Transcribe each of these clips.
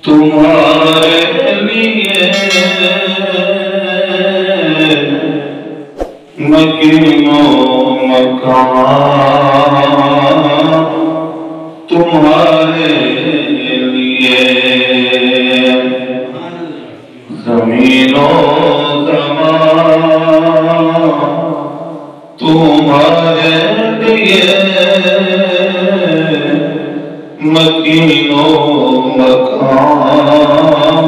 तुम्हारे लिए मकीनो मकान, तुम्हारे लिए ज़मीनो ज़मान, तुम्हारे लिए मकीनो मकान,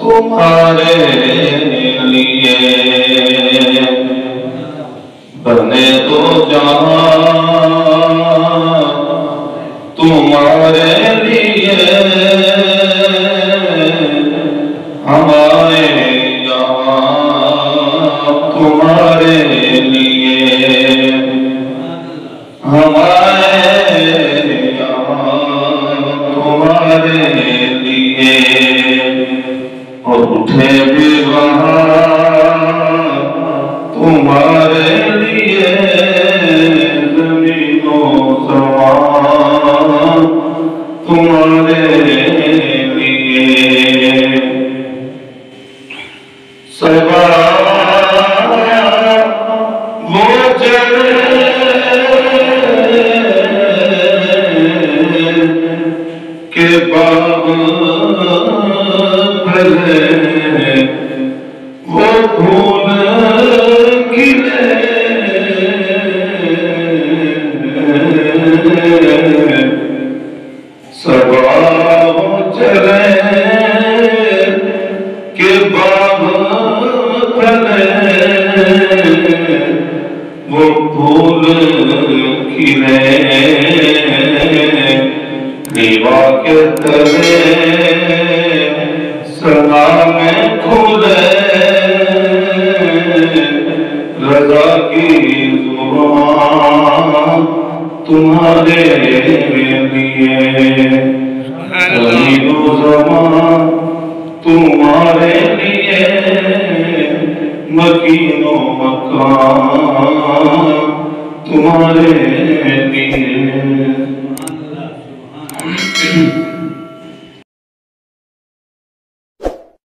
तुम्हारे लिए बने तो जहां, तुम्हारे लिए हमारे यहाँ, तुम्हारे लिए हमारे यहाँ, तुम्हारे लिए और उठे भी वहाँ तुम्हारे लिए ज़मीनों ज़मान, तुम्हारे लिए सबा वो चले के बाब भले, वो फूल खिले सबा वो चले के बाब भले, वो फूल खिले दीवा के तले सना में खुले, रज़ा की ज़ुबान तुम्हारे लिए ज़मीनो ज़मान, तुम्हारे लिए मकीनो मकान, तुम्हारे